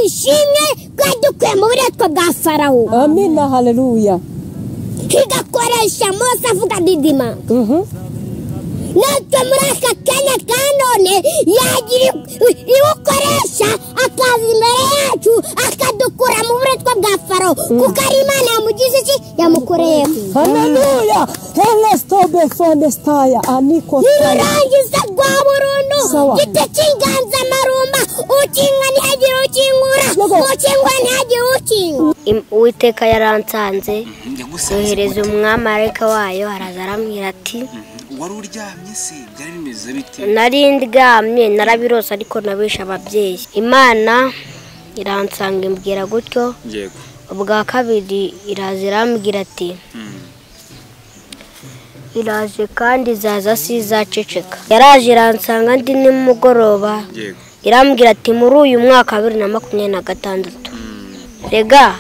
ishimwe bwadukuye mu buretwa bwa Farawo. Amina, haleluya. Kigakoresha Mose avuga didima. Natwe muri aka kanya ka none yagira iwukoresha akaza imbere yacu akadukura mu buretwa bwa Farawo kuko ari Imana yamugize iki yamukoreyeho. Haleluya. Helestobe fondestaya aniko. Nirangiza gwa burundu gite kinganza marumba ukinga ntihagire ukingura ukingwa ntihagire ukinga. Uwiteka yaransanze yohereza umwamarayika wayo araza arambwira ati wari uryamye se byari bimeze bite? Nari ndyamye narabirose ariko nabisha ababyeyi. Imana iransanga imbwira gutyo. Yego. Ubwa kabiri iraza irambwira ati iraje kandi zaza sizaceceka. Yaraje iransanga ndi nimugoroba. Yego. Irambwira ati muri uyu mwaka 2026 rega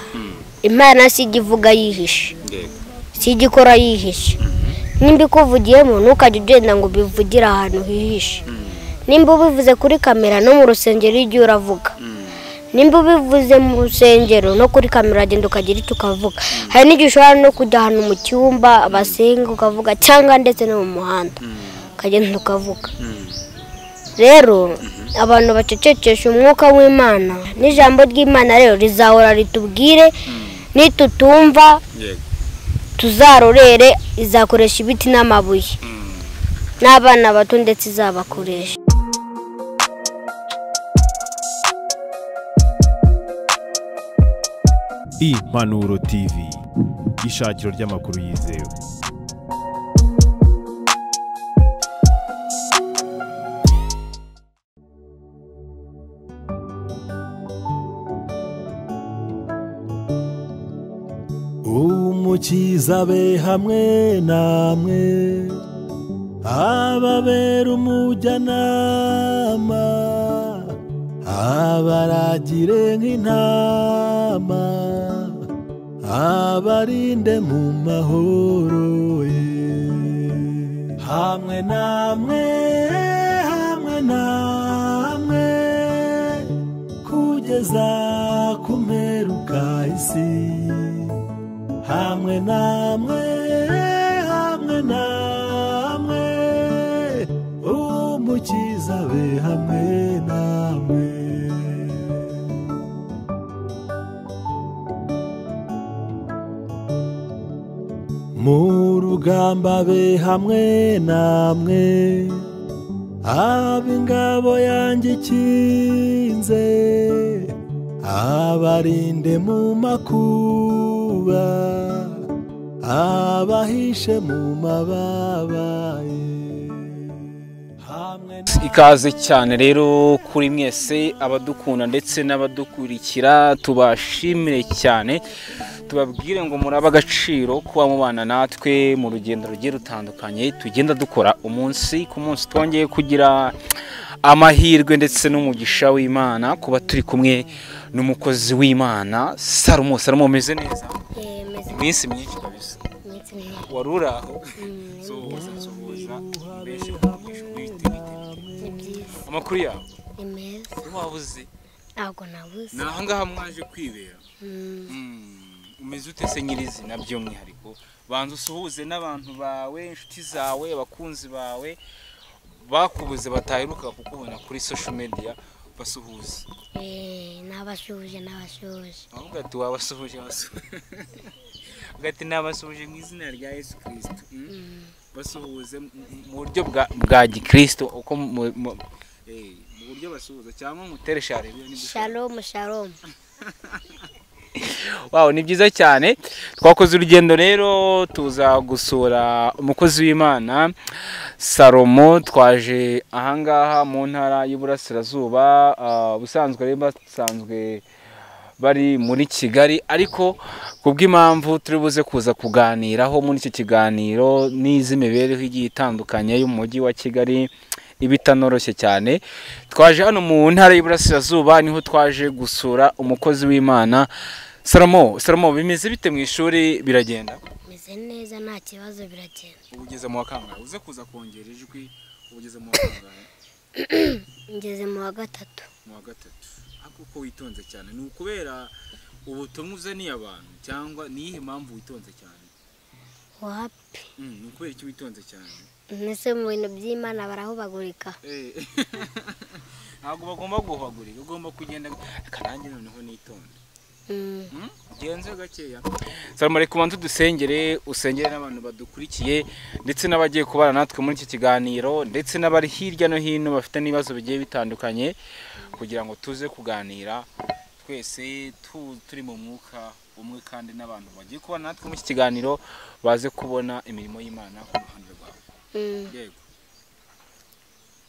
Imana sigivuga yihishe. Yego. Sigikora yihishe. Nimba kuvugiyemo ntukajye ugenda ngo bivugira ahantu hihishe. Nimba ubivuze kuri kamera no mu rusengero igihe uravuga. Nimba ubivuze mu rusengero no kuri kamera agenda ukagira icyo ukavuga. Hari n'igihe ushobora no kujya ahantu mu cyumba abasenga ukavuga cyangwa ndetse no mu muhanda ukagenda ukavuga. Rero abantu bacecekesha umwuka w'Imana n'ijambo ry'Imana rero rizahora ritubwire nitutumva tuzarorere izakoresha ibiti n'amabuye n'abana bato ndetse izabakoresha. Impanuro TV, ishakiro ry'amakuru yizewe. Umukiza be hamwe namwe ababera umujyanama abaragire nk'intama abarinde mu mahoro ye. Hamwe namwe kugeza ku mperuka isi. Hamwe namwe umukiza be hamwe namwe. Mu rugamba be hamwe namwe ab'ingabo yanjye ikinze abarinde mu makuba abahishe mu mababa ye. Ikaze cyane rero kuri mwese abadukunda ndetse n'abadukurikira, tubashimire cyane, tubabwire ngo muraba agaciro kuba mubana natwe mu rugendo rugiye rutandukanye tugenda dukora umunsi ku munsi. Twongeye kugira amahirwe ndetse n'umugisha w'Imana kuba turi kumwe n'umukozi w'Imana Salomo. Salomo umeze neza? Iminsi myinshi kabisa. Waruraho? Amakuru yawe? Ni meza. Wabuze? Ntabwo nabuze. Naho ngaha mwaje kwibera. Umeze ute se nyirizina by'umwihariko? Banza usuhuze n'abantu bawe, inshuti zawe, abakunzi bawe bakubuze bataheruka kukubona kuri social media, basuhuze. Nabasuhuje. Ahubwo ati wabasuhuje ugati nabasuhuje mu izina rya Yesu Kristo. Basuhuze mu buryo bwa Gikristo uko mu buryo basuhuza cyangwa mutere Shalom. Wow, ni byiza cyane. Twakoze urugendo rero tuza gusura umukozi w'Imana Salomo. Twaje ahangaha mu ntara y'Iburasirazuba, busanzwe rero basanzwe bari muri Kigali, ariko kubw'impamvu turi buze kuza kuganiraho muri iki kiganiro n'izimibereho igiye itandukanye y'umujyi wa Kigali ibitanoroshye cyane. Twaje hano mu ntara y'Iburasirazuba, niho twaje gusura umukozi w'Imana Salomo. Bimeze bite mu ishuri? Biragenda? Meze neza, nta kibazo, biragenda. Ugeze mu wakangahe? Uze kuza kongera ijwi. Ugeze mu wakangahe? Ngeze mu wa gatatu. Mu wa gatatu. kuko witonze cyane ni ukubera ubutumwa uzaniye abantu cyangwa niyihe mpamvu witonze cyane? wapi Ni ukubera iki witonze cyane? mbese mu bintu by'Imana barahubagurika. Ntabwo bagomba guhagurika, ugomba kugenda karangi noneho nitonde. Genze gakeya. Salomo reka ubanze dusengere, usengere n'abantu badukurikiye ndetse n'abagiye kubana natwe muri iki kiganiro ndetse n'abari hirya no hino bafite n'ibibazo bigiye bitandukanye kugira ngo tuze kuganira twese turi mu mwuka umwe kandi n'abantu bagiye kubana natwe muri iki kiganiro baze kubona imirimo y'Imana ku ruhande rwawe. Yego.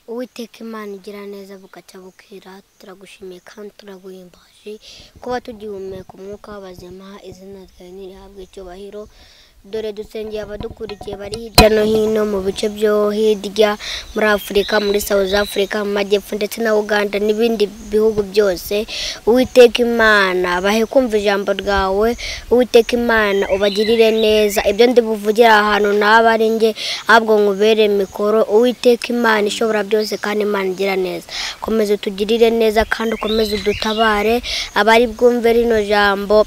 Uwiteka Imana igira neza bugacya bukira, turagushimiye kandi turaguhimbaje kuba tugihumeka umwuka w'abazima, izina ryawe nirihabwe icyubahiro. Dore dusengeye abadukurikiye bari hirya no hino mu bice byo hirya muri Afurika, muri South Africa, mu majyepfo ndetse na Uganda n'ibindi bihugu byose. Uwiteka Imana bahe kumva ijambo ryawe, Uwiteka Imana ubagirire neza, ibyo ndi buvugira ahantu naba ari nge ahubwo nkubere mikoro. Uwiteka Imana ishobora byose kandi Imana igira neza, komeza utugirire neza kandi ukomeze udutabare. Abari bwumve rino jambo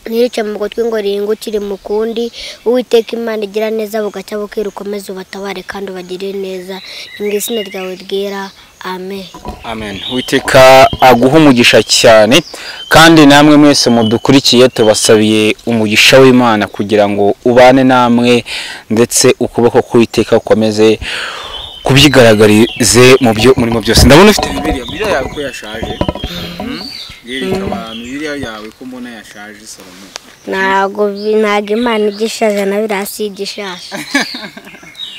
nirica mu gutwi ngo ringukire mu kundi. Uwiteka Imana igira neza bugacya bukira, ukomeze ubatabare kandi ubagirire neza, mu izina ryawe ryera, amen. Amen. Uwiteka aguha umugisha cyane kandi namwe mwese mudukurikiye tubasabiye umugisha w'Imana kugira ngo ubane namwe ndetse ukuboko k'Uwiteka ukomeze kubyigaragarize mu byo murimo byose. Ndabona ufite Bibiliya yawe ko yashaje. Yereka abantu Bibiliya yawe ko mbona yashaje Salomo. Ntago Imana igishaje na birasi igishaje.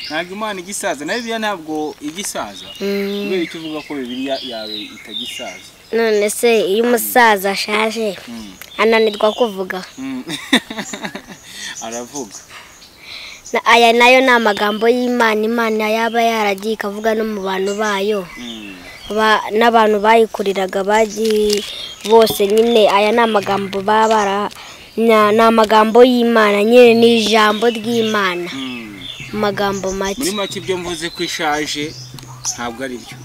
Ntago Imana igisaza na Bibiliya ntabwo igisaza. Kubera icyo uvuga ko Bibiliya yawe itagisaza. None se iyo umusaza ashaje ananirwa kuvuga? Aravuga. Aya nayo ni amagambo y'Imana, Imana yaba yaragiye ikavuga no mu bantu bayo. N'abantu bayikuriraga bagiye bose nyine. Aya ni amagambo babara, ni amagambo y'Imana nyine, ni ijambo ry'Imana. Amagambo make. Muri make ibyo mvuze ko ishaje ntabwo ari byo.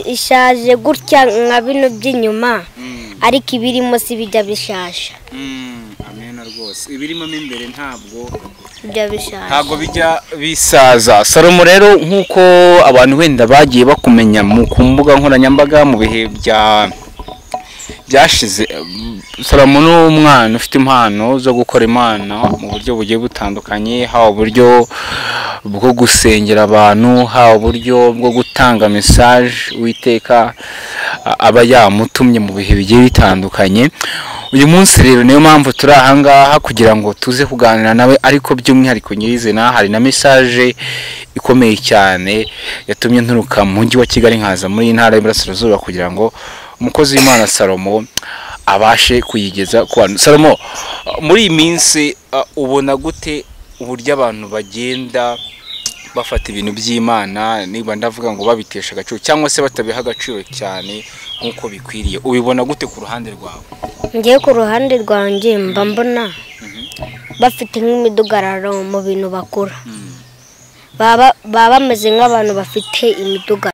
Ishaje gutya nka bino by'inyuma, ariko ibirimo si bijya bishaje. Amen rwose. Ibirimo imbere ntabwo bijya bisaza. Salomo rero nkuko abantu wenda bagiye bakumenya mu kumbuga nkoranyambaga mu bihe byashize, Salomo ni umwana ufite impano zo gukora Imana mu buryo bugiye butandukanye, haba uburyo bwo gusengera abantu, haba uburyo bwo gutanga message Uwiteka aba yamutumye mu bihe bigiye bitandukanye. Uyu munsi rero niyo mpamvu turi aha ngaha kugira ngo tuze kuganira nawe, ariko by'umwihariko nyirizina hari na message ikomeye cyane yatumye nturuka mu mujyi wa Kigali nkaza muri intara y'Iburasirazuba kugira ngo umukozi w'Imana Salomo abashe kuyigeza ku bantu. Salomo, muri iyi minsi ubona gute uburyo abantu bagenda bafata ibintu by'Imana, niba ndavuga ngo babitesha agaciro cyangwa se batabiha agaciro cyane nkuko bikwiriye? Ubibona gute ku ruhande rwawe? Ngiye ku ruhande rwanjye mba mbona bafite nk'imidugararo mu bintu bakora. Baba bameze nk'abantu bafite imidugararo.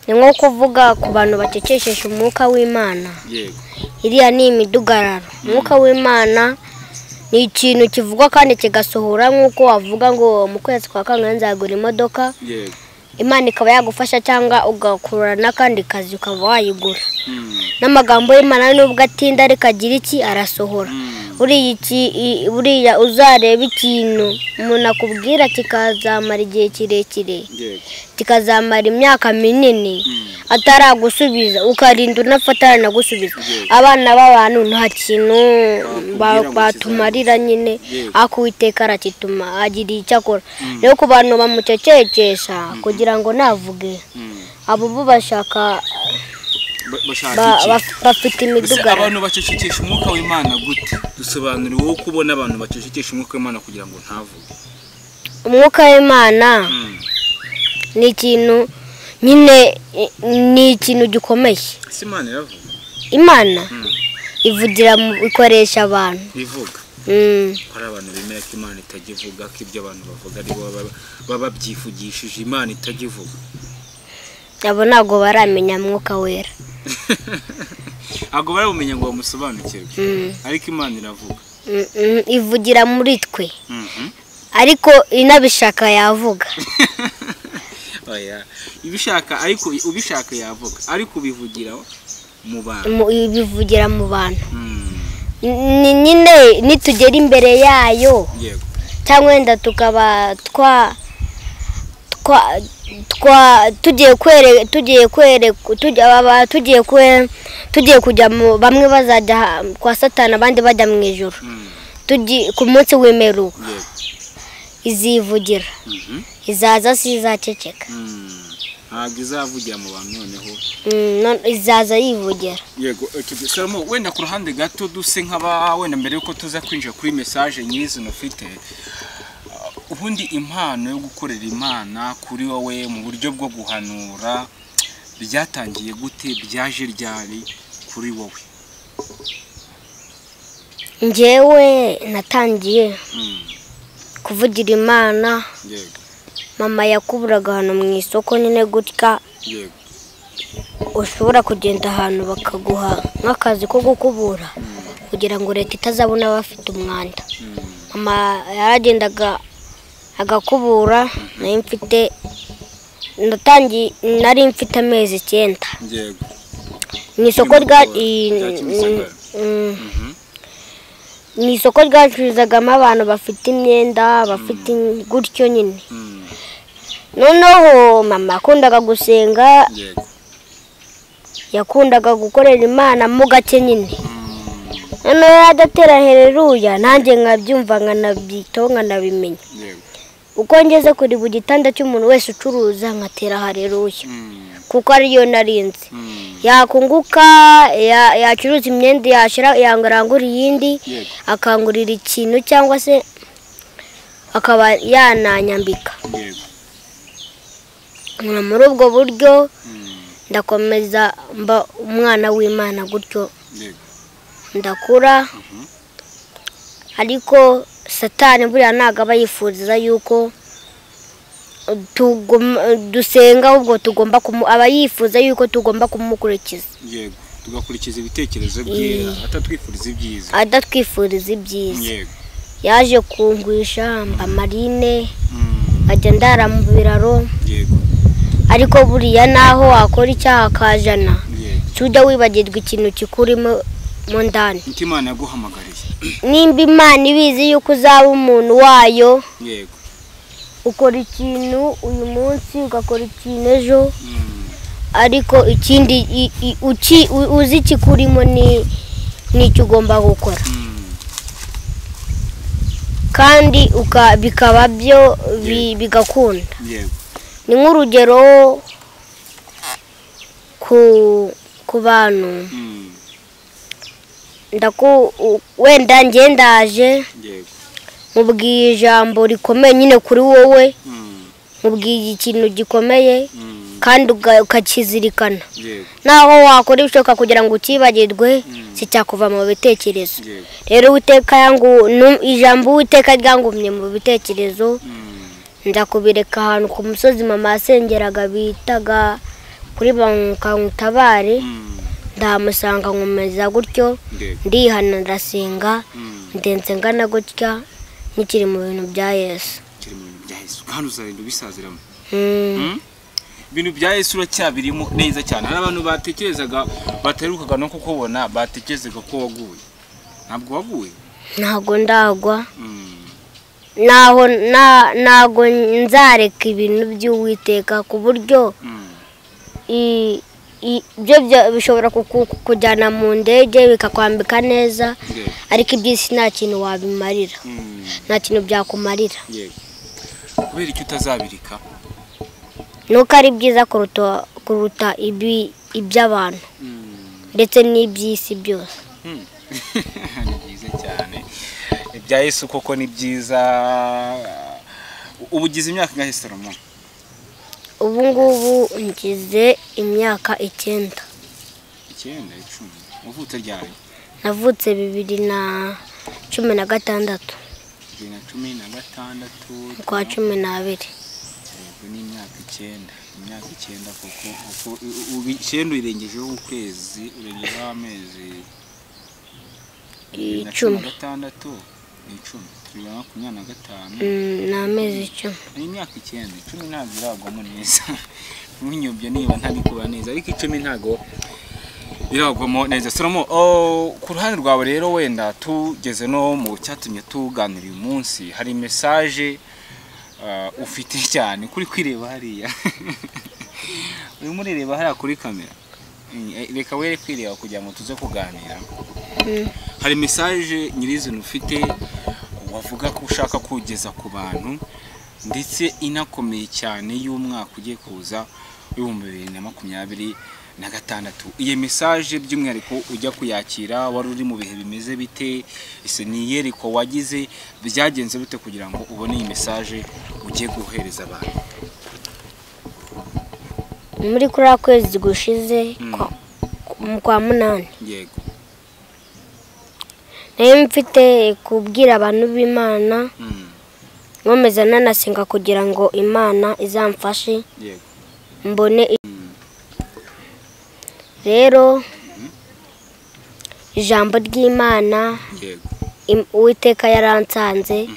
Ni nko kuvuga ku bantu bacecekesha umwuka w'Imana. Yego. Iriya ni imidugararo. Umwuka w'Imana ni ikintu kivugwa kandi kigasohora, nk'uko wavuga ngo mu kwezi kwa kangahe nzagura imodoka. Yego. Imana ikaba yagufasha cyangwa ugakura n'akandi kazi ukaba wayigura. N'amagambo y'Imana nubwo atinda ariko agira iki arasohora. Buriya uzareba ikintu umuntu akubwira kikazamara igihe kirekire, kikazamara imyaka minini ataragusubiza, ukarinda unafatana na gusubiza. Abana b'abantu nta kintu batumarira nyine, ako Uwiteka arakituma agira icyo akora. Rero ku bantu bamucecekesha kugira ngo navuge, abo bo bashaka bafite imidugararo. Abantu bacecekesha umwuka w'Imana gute? Dusobanurire wowe kubona abantu bacecekesha umwuka w'Imana kugira ngo ntavuge. Umwuka w'Imana ni ikintu nyine, ni ikintu gikomeye. Imana iravuga. Imana ivugira ikoresha abantu. Ivuga. Hari abantu bemera ko Imana itagivuga, ko ibyo abantu bavuga ari bo baba byifugishije, Imana itagivuga. abo ntabwo baramenya mwuka wera. ntabwo barabumenya ngo bamusobanukirwe, ariko Imana iravuga. Ivugira muri twe, ariko inabishaka yavuga. Oya, ibishaka ariko ubishaka yavuga, ariko bivugira mu bantu. Bivugira mu bantu. Nyine nitugera imbere yayo, Yego. cyangwa wenda tukaba tugiye kujya bamwe bazajya kwa Satani abandi bajya mu ijuru. Ku munsi w'imperuka izivugira, izaza si izaceceka. Ntabwo izavugira mu bantu noneho, izaza yivugira. Yego. Salomo, wenda ku ruhande gato duse nk'aba wenda mbere yuko tuza kwinjira kuri message nyizino ufite, ubundi impano yo gukorera Imana kuri wowe mu buryo bwo guhanura byatangiye gute, byaje ryari kuri wowe? Njyewe natangiye kuvugira Imana. Yego. Mama yakuburaga hano mu isoko nyine gutya. Yego. Ushobora kugenda ahantu bakaguha nk'akazi ko gukubura kugira ngo leta itazabona abafite umwanda. Mama yaragendaga agakubura, nari mfite amezi 9. Yego. Ni isoko ryacururizagamo abantu bafite imyenda, bafite gutyo nyine. Noneho mama yakundaga gusenga, yakundaga gukorera Imana mu gake nyine. Noneho yadatera haleluya, nanjye nkabyumva nkanabyitaho nkanabimenya. Uko ngeze kuri buri gitanda cy'umuntu wese ucuruza nkatera haleluya, kuko ariyo narinze. Yakunguka, yacuruza imyenda, yashira yangarangura iyindi, akangurira ikintu cyangwa se akaba yananyambika. Muri ubwo buryo ndakomeza mba umwana w'Imana gutyo ndakura. Ariko Satani buriya ntabwo aba yifuza yuko dusenga, ahubwo aba yifuza yuko tugomba kumukurikiza. Yego. Tugakurikiza ibitekerezo bye, atatwifuriza ibyiza. Adatwifuriza ibyiza. Yego. Yaje kungwisha mba marine, ajya ndara mu biraro. Yego. Ariko buriya naho wakora icyaha kajana, tujya wibagirwa ikintu kikurimo mu ndani. Imana yaguhamagariye. Nimba Imana ibizi yuko uzaba umuntu wayo, Yego. ukora ikintu uyu munsi ugakora ikintu ejo, ariko ikindi uzi kikurimo n'icyo ugomba gukora, kandi bikaba byo bigakunda. Yego. Ni nk'urugero ku bantu, wenda njye ndaje mubwiye ijambo rikomeye nyine kuri wowe, mubwiye ikintu gikomeye kandi ukakizirikana. Naho wakora ibishoboka kugira ngo ukibagirwe, si cyakuva mu bitekerezo. Rero ijambo Uwiteka ryangumye mu bitekerezo, ndakubireka ahantu ku musozi mama yasengeraga bitaga kuri Bangukamutabare. Ndahamusanga nkomeza gutyo, ndihana ndasenga, ndenze ngana gutya, nikiri mu bintu bya Yesu. Hano uzagenda ubisaziramo. Ibintu bya Yesu uracyabirimo neza cyane. Hari abantu batekerezaga batarukaga no kukubona, batekerezaga ko waguye. Ntabwo waguye? Ntabwo ndagwa. Ntago nzareka ibintu by'Uwiteka, ku buryo ibyo bishobora kujyana mu ndege bikakwambika neza, ariko iby'isi nta kintu wabimarira, nta kintu byakumarira. Kubera icyo utazabirika? Nuko ari byiza kuruta iby'abantu ndetse n'iby'isi byose. Ni byiza cyane. Ibya Yesu koko ni byiza. Ubu ugize imyaka ingahe Salomo? Ubu ngubu ngize imyaka 9. 10? Uvutse ryari? Navutse 2016. 2016 kwa 12. Yego, ni imyaka 9. imyaka 9 kuko 9 urengejeho ukwezi urengejeho amezi 16 ni 10 na amezi 10 ni imyaka 9 ntabwo iragwamo neza n'inyobyo niba ntari kuba neza ariko 10 ntabwo biragwamo neza. Salomo ku ruhande rwawe rero wenda tugeze no mu cyatumye tuganira uyu munsi hari message ufite cyane kuri kwireba hariya uyu murireba hariya kuri kamera reka were kwireba kugira ngo tuze kuganira. Hari message nyirizina ufite wavuga ko ushaka kugeza ku bantu ndetse inakomeye cyane y'umwaka ugiye kuza 2026. Iyi message by'umwihariko ujya kuyakira wari uri mu bihe bimeze bite ese ni yeriko wagize byagenze bite kugira ngo ubone iyi message ugiye guhereza abantu? Muri kuri akwezi gushize kwa munani yego nayo mfite kubwira abantu b'Imana nkomeza nanasenga kugira ngo Imana izamfashe yego mbone rero ijambo ry'Imana yego Uwiteka yaransanze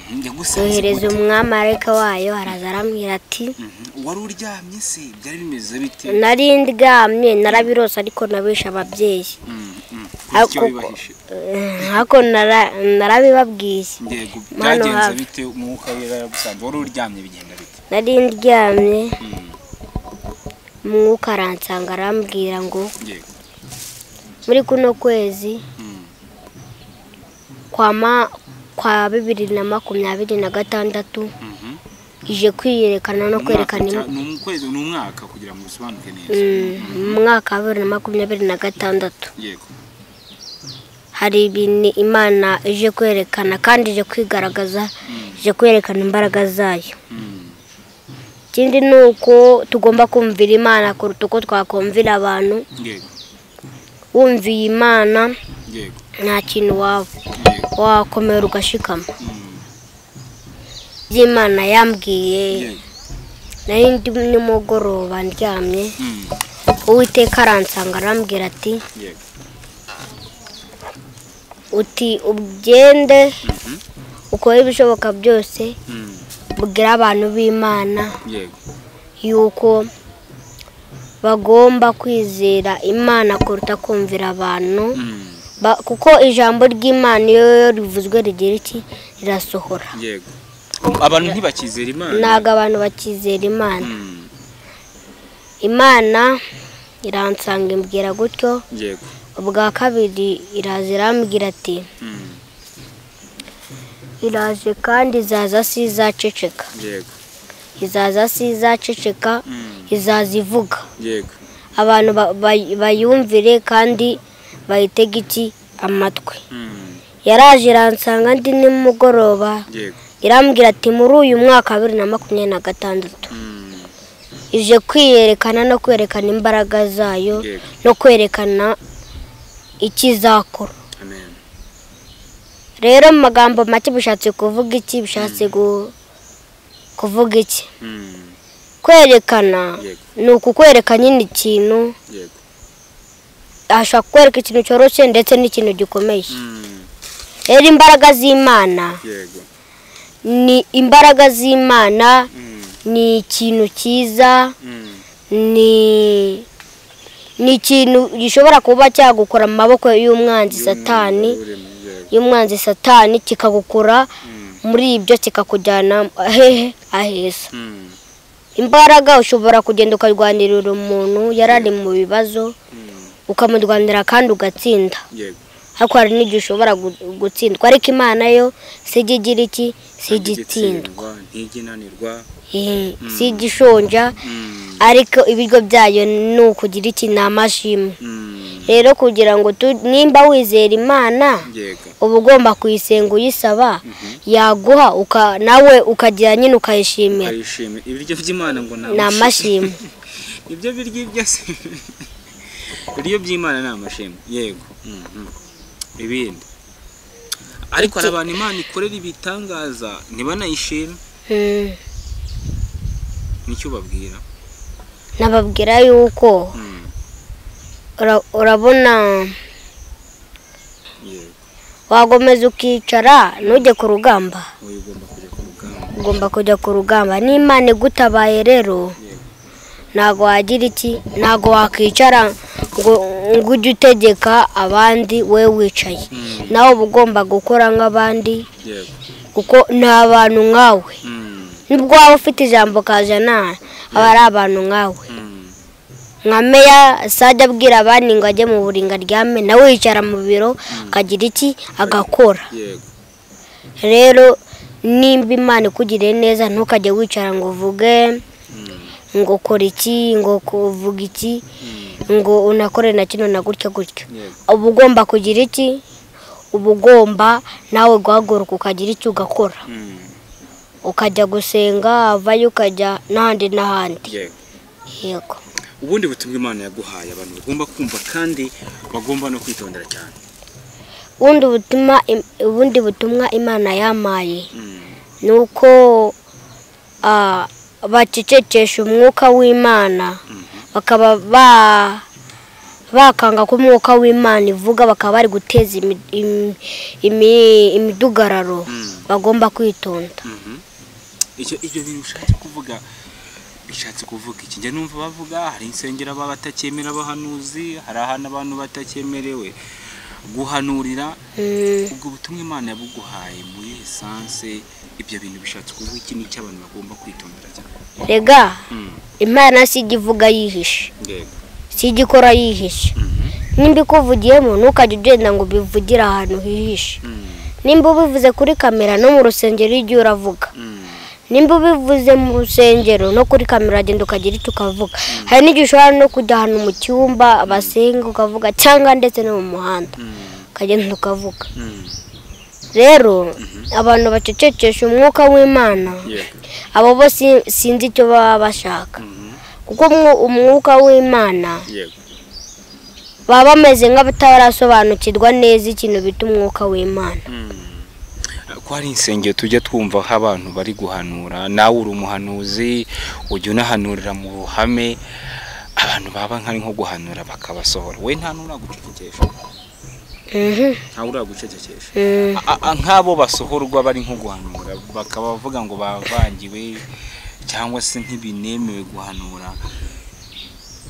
yohereza umwamarayika wayo araza arambwira ati wari uryamye se byari bimeze bite? nari ndyamye narabirose ariko nabisha ababyeyi hako narabibabwiye yego byagenze bite umwuka wera yagusanze wari uryamye bigenda bite? nari ndyamye umwuka aransanga arambwira ngo yego muri kuno kwezi kwa 2026 ije kwiyerekana no kwerekana n'ukwezi n'umwaka kugira ngo usobanuke neza umwaka wa 2026 yego hari ibintu Imana ije kwerekana kandi ije kwigaragaza ije kwerekana imbaraga zayo. Ikindi nuko tugomba kumvira Imana kuruta uko twakumvira abantu. yego Wumviye Imana yego nta kintu wakomera ugashikama. Imana yambwiye nari ndi nimugoroba ndyamye Uwiteka aransanga arambwira ati yego uti ugende ukora ibishoboka byose bwira abantu b'Imana yego yuko bagomba kwizera Imana kuruta kumvira abantu kuko ijambo ry'Imana iyo rivuzwe rigira iki rirasohora. yego abantu ntibakizera Imana naga abantu bakizera Imana. Imana iransanga imbwira gutyo yego ubwa kabiri iraza irambwira ati iraje kandi izaza sizaceceka yego izaza sizaceceka izaza ivuga yego abantu bayumvire kandi bayitege iki amatwi. Yaraje iransanga ndi nimugoroba yego irambwira ati muri uyu mwaka wa 2026 ije kwiyerekana no kwerekana imbaraga zayo no kwerekana ikizakora. amen. Rero mu magambo make bishatse kuvuga iki? Bishatse kuvuga iki? Kwerekana ni ukukwereka nyine ikintu yego ashaka kwereka ikintu cyoroshye ndetse n'ikintu gikomeye. Rero imbaraga z'Imana yego ni imbaraga z'Imana ni ikintu cyiza ni ikintu gishobora kuba cyagukora mu maboko y'umwanzi Satani kikagukura muri ibyo kikakujyana aheza. Imbaraga ushobora kugenda ukarwanirira umuntu yarari mu bibazo ukamurwanira kandi ugatsinda. yego Ariko hari n'igihe ushobora gutsindwa ariko Imana yo sigigira iki sigitsindwa ntiginanirwa sigishonja ariko ibiryo byayo ni ukugira iki namashimwe. Rero kugira ngo nimba wizera Imana uba ugomba kuyisenga uyisaba yaguha nawe ukagira nyine ukayishimira. Ibiryo by'Imana ngo namashimwe ibyo biryo byose ibiryo by'Imana namashimwe yego. Ibindi ariko abantu Imana ikorera ibitangaza ntibanayishima nicyo babwira nababwira yuko urabona wagomeza ukicara ntujye ku rugamba, ugomba kujya ku rugamba. n'Imana igutabaye rero ntago wagira iki, ntago wakwicara ngo ujye utegeka abandi we wicaye, nawe uba ugomba gukora nk'abandi kuko nta bantu nkawe. nubwo waba ufite ijambo kajana aba ari abantu nkawe. nka meya sajya abwira abandi ngo ajye mu buringa ryame, nawe yicara mu biro akagira iki agakora. rero nimba Imana ikugiriye neza ntukajye wicara ngo uvuge ngo kora iki, ngo kuvuga iki, ngo unakore na kino na gutya gutya. uba ugomba kugira iki, uba ugomba nawe guhaguruka ukagira icyo ugakora, ukajya gusenga, avayo ukajya n'ahandi n'ahandi. yego. ubundi butumwa Imana yaguhaye abantu bagomba kumva kandi bagomba no kwitondera cyane. ubundi butumwa Imana yamaye nuko bacecekesha umwuka w'Imana, bakaba bakanga ko umwuka w'Imana ivuga, bakaba bari guteza imidugararo. bagomba kwitonda. ibyo bintu ushatse kuvuga bishatse kuvuga iki? Njye numva bavuga hari insengero baba batakemera abahanuzi, hari ahantu abantu batakyemerewe guhanurira. ubwo butumwa Imana yabuguhaye muri esanse, ibyo bintu bishatse kuvuga iki n'icyo abantu bagomba kwitondera cyane? rega Imana si ivuga yihishe, si igikora yihishe. nimba ikuvugiyemo ntukajye ugenda ngo ubivugire ahantu hihishe. nimba ubivuze kuri kamera no mu rusengero igihe uravuga, nimba ubivuze mu rusengero no kuri kamera agenda ukagira icyo ukavuga. hari n'igihe ushobora no kujya ahantu mu cyumba abasenga ukavuga, cyangwa ndetse no mu muhanda ukagenda ukavuga. rero abantu bacecekesha umwuka w'Imana abo bose sinzi icyo baba bashaka, kuko umwuka w'Imana baba bameze nk'abatarasobanukirwa neza ikintu bita umwuka w'Imana. ko hari insengero tujya twumva nk'abantu bari guhanura, nawe uri umuhanuzi ujya unahanurira mu ruhame, abantu baba nk'ari nko guhanura bakabasohora, we nta n'uragucecekesha? nta uragucecekesha? nk'abo basohorwa bari nko guhanura bakaba bavuga ngo bavangiwe cyangwa se ntibinemewe guhanura,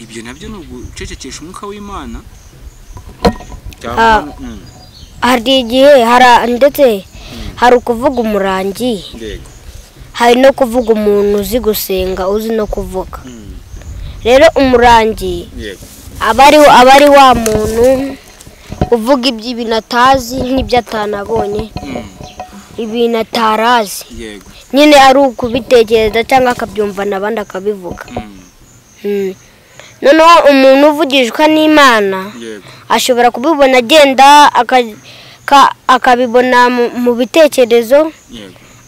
ibyo nabyo ni ugucecekesha umwuka w'Imana? hari igihe ndetse hari ukuvuga umurangi, hari no kuvuga umuntu uzi gusenga, uzi no kuvuga. rero umurangi aba ari wa muntu uvuga iby'ibintu atazi n'ibyo atanabonye, ibintu atarazi, nyine ari ukubitekereza cyangwa akabyumva n'abandi akabivuga. noneho umuntu uvugishwa n'Imana ashobora kubibona agenda akabibona mu bitekerezo,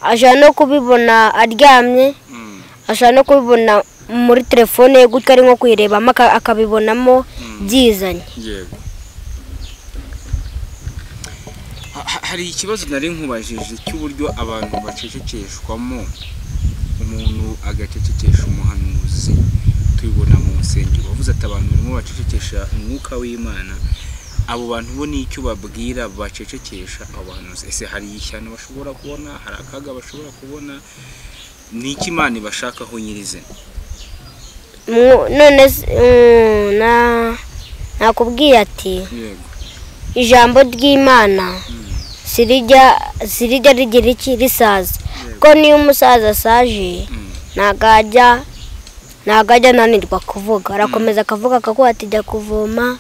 ashobora no kubibona aryamye, ashobora no kubibona muri telefone ye gutya ari nko kuyirebamo akabibonamo byizanye. hari ikibazo nari nkubajije cy'uburyo abantu bacecekeshwamo, umuntu agacecekesha umuhanuzi, tubibona mu nsengero. Bavuze ati abantu barimo bacecekesha umwuka w'Imana, abo bantu bo ni icyo babwira bacecekesha abahanuzi? ese hari ishyano bashobora kubona, hari akaga bashobora kubona, ni iki Imana ibashakaho nyirizina? none nakubwiye ati ijambo ry'Imana sirijya rigira iki risaza, ko niyo umusaza asaje ntago ajya ananirwa kuvuga, arakomeza akavuga akakuha ati jya kuvoma,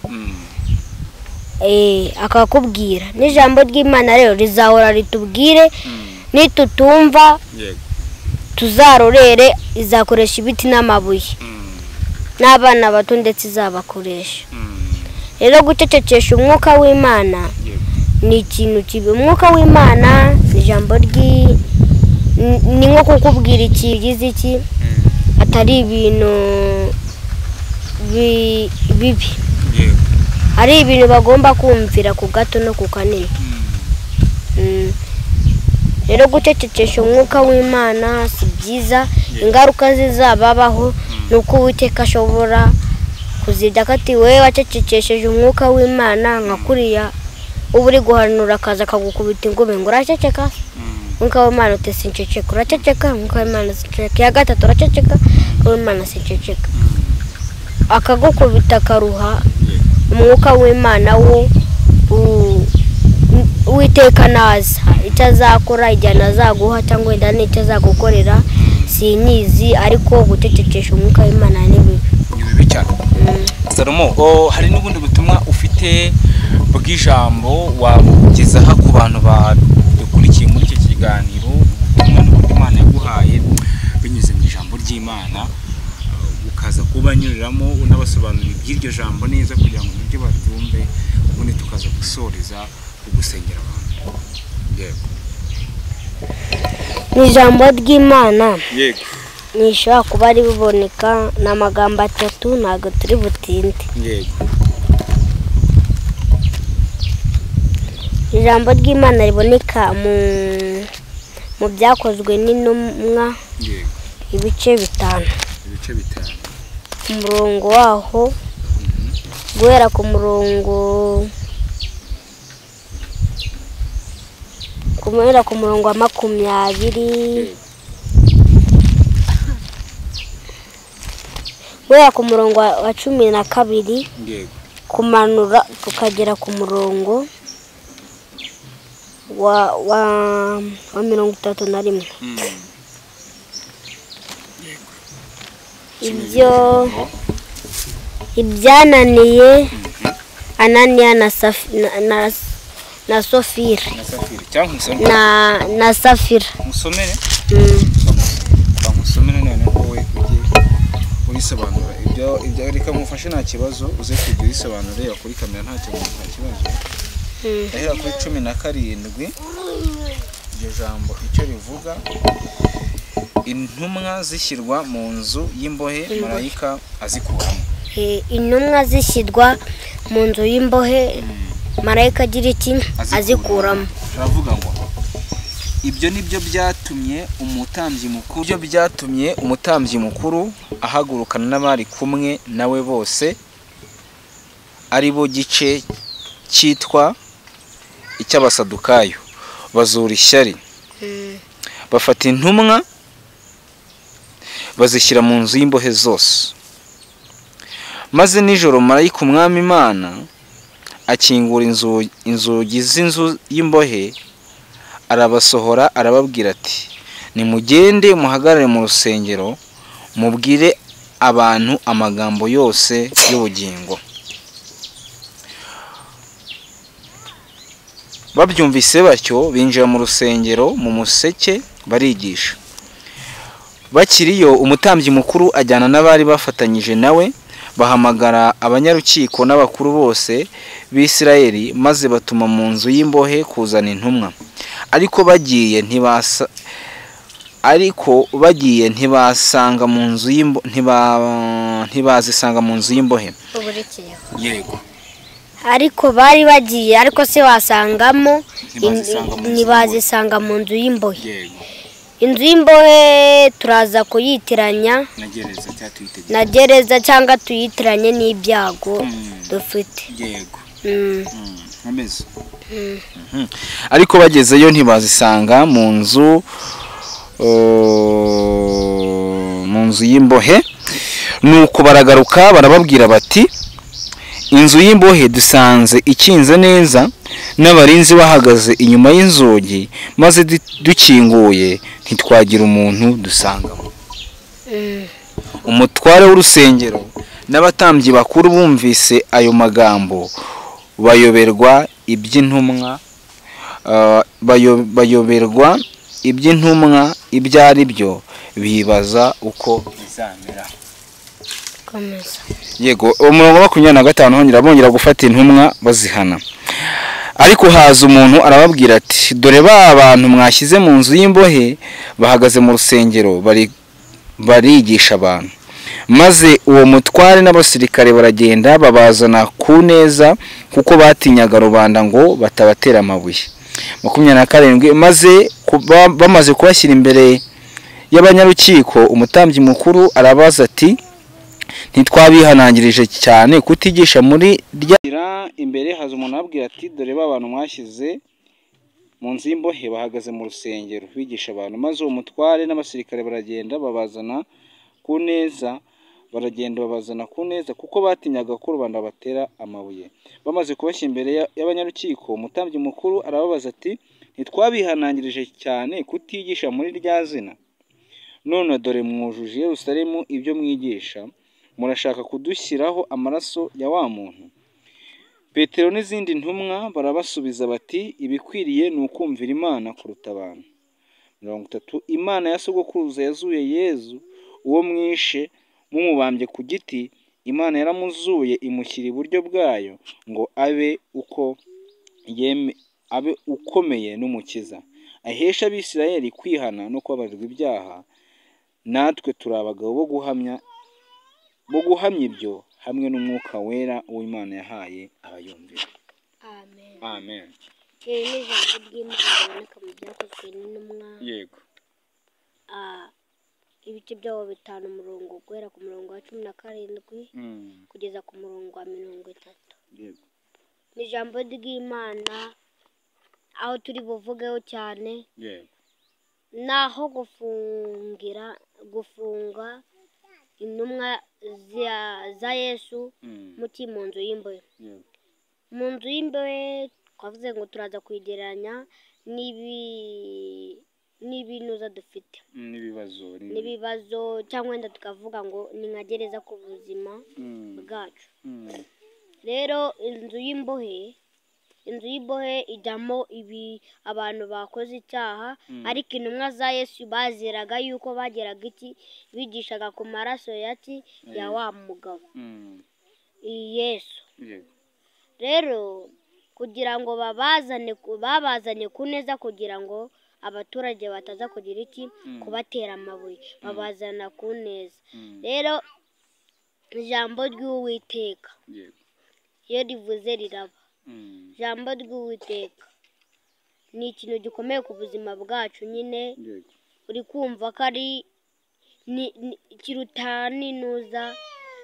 akakubwira. n'ijambo ry'Imana rero rizahora ritubwire, nitutumva tuzarorere, izakoresha ibiti n'amabuye n'abana bato ndetse izabakoresha. rero gucecekesha umwuka w'Imana ni ikintu kibi. umwuka w'Imana ni ijambo ni nko kukubwira ikigize iki, atari ibintu bibi, ari ibintu bagomba kumvira ku gato no ku kanini. rero gucecekesha umwuka w'Imana si byiza, ingaruka zizababaho nuko Uwiteka ashobora kuzibya akati we wacecekesheje umwuka w'Imana nka kuriya uba uri guhanura akaza akagukubita ingumi ngo uraceceka umwuka w'Imana uti sinceceka uraceceka umwuka w'Imana sinceceka ya gatatu uraceceka w'Imana sinceceka akagukubita akaruha umwuka w'Imana wo Uwiteka naza icyo azakora igihe azaguha cyangwa wenda n'icyo azagukorera sinyizi ariko gucecekesha umwuka w'Imana ni bibi cyane. Salomo hari n'ubundi butumwa ufite bw'ijambo wagezaho ku bantu badukurikiye muri iki kiganiro ubutumwa n'ubundi Imana yaguhaye binyuze mu ijambo ry'Imana ukaza kubanyuriramo unabasobanurira iby'iryo jambo neza kugira ngo ibyo babyumve ubundi tukaza gusoreza ugusengera abantu. Yego. Ni ijambo ry'Imana. Yego. Nishobora kuba ari biboneka n'amagambo 3 ntago turi butinde. Yego. Ijambo ry'Imana riboneka mu byakozwe n'intumwa. Yego. Ibice 5. Ibice 5. Umurongo waho guhera ku murongo kumera ku murongo wa 20 guhera ku murongo wa 12 kumanura tukagera ku murongo wa 31. Ibyo ibyananiye Ananiya na Safira na Safira musomere musomere none wowe urisobanura ibyo reka mufashe nta kibazo uze kugira isobanure kuri kamera nta kibazo. Ahera kuri 17 iryo jambo icyo rivuga intumwa zishyirwa mu nzu y'imbohe marayika azikuramo. Intumwa zishyirwa mu nzu y'imbohe marayika agira iki azikuramo. Aravuga ngo ibyo nibyo byatumye umutambyi mukuru ahagurukana n'abari kumwe nawe bose ari bo gice cyitwa icy'abasadukayo bazura ishyari bafata intumwa bazishyira mu nzu y'imbohe zose. Maze nijoro marayika umwami Imana akingura inzugi z'inzu y'imbohe arabasohora arababwira ati nimugende muhagarare mu rusengero mubwire abantu amagambo yose y'ubugingo. Babyumvise batyo binjira mu rusengero mu museke barigisha. Bakiriyo umutambyi mukuru ajyana n'abari bafatanyije nawe bahamagara abanyarukiko n'abakuru bose b'Isirayeli maze batuma mu nzu y'imbohe kuzana intumwa. Ariko bagiye ntibasanga mu nzu ntibazisanga mu nzu y'imbohe. Yego. Ariko bari bagiye ariko se wasangamo ntibazisanga mu nzu y'imbohe. Yego. Inzu y'imbohe turaza kuyitiranya na gereza cyangwa tuyitiranye n'ibyago dufite. Yego. Ameze. Ariko bagezeyo ntibazisanga mu nzu y'imbohe nuko baragaruka barababwira bati inzu y'imbohe dusanze ikinze neza n'abarinzi bahagaze inyuma y'inzugi maze dukinguye ntitwagira umuntu dusangamo. Umutware w'urusengero n'abatambyi bakuru bumvise ayo magambo bayoberwa iby'intumwa ibyo ari byo bibaza uko bizamera. Yego. Umurongo wa 25 bongera gufata intumwa bazihana. Ariko haza umuntu arababwira ati dore ba bantu mwashyize mu nzu y'imbohe bahagaze mu rusengero barigisha abantu. Maze uwo mutware n'abasirikare baragenda babazana ku neza kuko batinyaga rubanda ngo batabatera amabuye. 27 maze bamaze kubashyira imbere y'abanyarukiko umutambyi mukuru arabaza ati ntitwabihanangirije cyane kutigisha muri rya imbere. Haza umuntu ababwira ati dore ba bantu mwashyize mu nzu y'imbohe bahagaze mu rusengero bigisha abantu. Maze uwo mutware n'abasirikare baragenda babazana ku neza kuko batinyaga ko rubanda batera amabuye. Bamaze kubashya imbere y'abanyarukiko, umutambyi mukuru arababaza ati ntitwabihanangirije cyane kutigisha muri rya zina? None dore mwujuje Yerusalemu ibyo mwigisha, murashaka kudushyiraho amaraso ya wa muntu? Petero n'izindi ntumwa barabasubiza bati ibikwiriye ni ukumvira Imana kuruta abantu. 30 Imana ya sogokuruza yazuye Yezu uwo mwishe mumubambye ku giti, Imana yaramuzuye imushyira iburyo bwayo ngo abe ukomeye n'umukiza, ahesha Abisirayeli kwihana no kubabarirwa ibyaha. Natwe turi abagabo bo guhamya ibyo hamwe n'umwuka wera w'Imana yahaye abayumvira. Amen. Amen. Iri ni ijambo ry'Imana riboneka mu byakozwe n'intumwa. Yego. Ibice byaho 5 umurongo guhera ku murongo wa 17 kugeza ku murongo wa 30. Yego. Ni ijambo ry'Imana aho turi buvugeho cyane. Yego. Naho gufunga intumwa za Yesu mu nzu y'imbohe. Mu nzu y'imbohe twavuze ngo turaza kwigereranya n'ibinuza dufite, n'ibibazo cyangwa wenda tukavuga ngo ni nka gereza ku buzima bwacu. Rero inzu y'imbohe ijyamo abantu bakoze icyaha, ariko intumwa za Yesu baziraga yuko bageraga bigishaga ku maraso ya wa mugabo Yesu. Rero kugira ngo babazanye ku neza kugira ngo abaturage bataza kugira kubatera amabuye, babazana ku neza. Rero ijambo ry'Uwiteka iyo rivuze riraba. Ijambo ry'Uwiteka ni ikintu gikomeye ku buzima bwacu nyine. Uri kumva ko ari kiruta n'inuza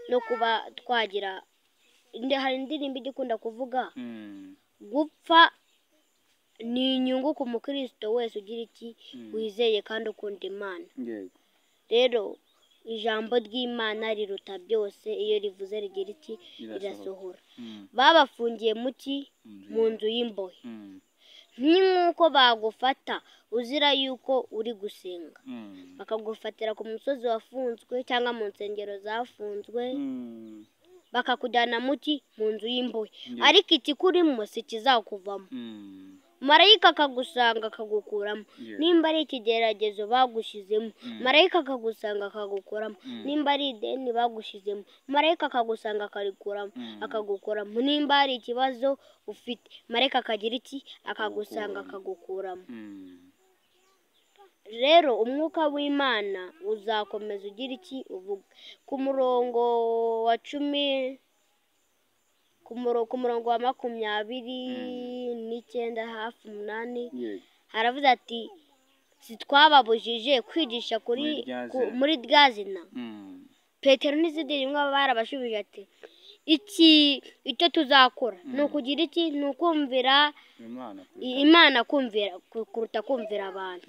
no kuba twagira. Hari indirimbo igikunda kuvuga gupfa ni inyungu ku mukristo wese ugira wizeye kandi ukunda Imana. Rero ijambo ry'Imana riruta byose, iyo rivuze rigira rirasohora. Babafungiye mu nzu y'imbohe. Nk'uko bagufata uzira yuko uri gusenga, bakagufatira ku musozi wafunzwe cyangwa mu nsengero zafunzwe, bakakujyana mu nzu y'imbohe, ariko ikikurimo si kizakuvamo. Marayika akagusanga akagukuramo. Nimba ari ikigeragezo bagushyizemo, marayika akagusanga akagukuramo. Nimba ari ideni bagushyizemo, marayika akagusanga akagukuramo. Nimba ari ikibazo ufite, marayika akagira akagusanga akagukuramo. Rero umwuka w'Imana uzakomeza ugira uvuga. Ku murongo wa 10 ku murongo wa 29 hafi 8 haravuze ati sitwababujije kwigisha muri rya zina. Petero n'izindi ntumwa barabashubije ati icyo tuzakora ni ukugira ni ukumvira Imana kuruta kumvira abantu.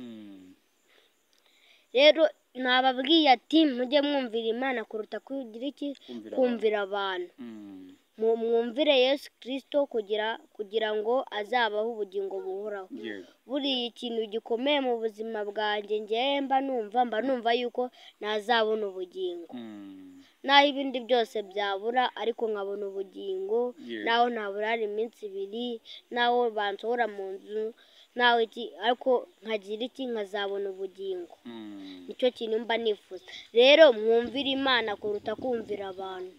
Rero nababwiye ati mujye mwumvira Imana kuruta kumvira abantu. Mwumvire Yesu Kristo kugira ngo azabaho ubugingo buhoraho. Buriya ikintu gikomeye mu buzima bwanjye njye mba numva yuko nazabona ubugingo. Naho ibindi byose byabura, ariko nkabona ubugingo. Naho ntabura iminsi 2, naho bansohora mu nzu, naho ariko nkagira nkazabona ubugingo. Nicyo kintu mba nifuza. Rero mwumvire Imana kuruta kumvira abantu.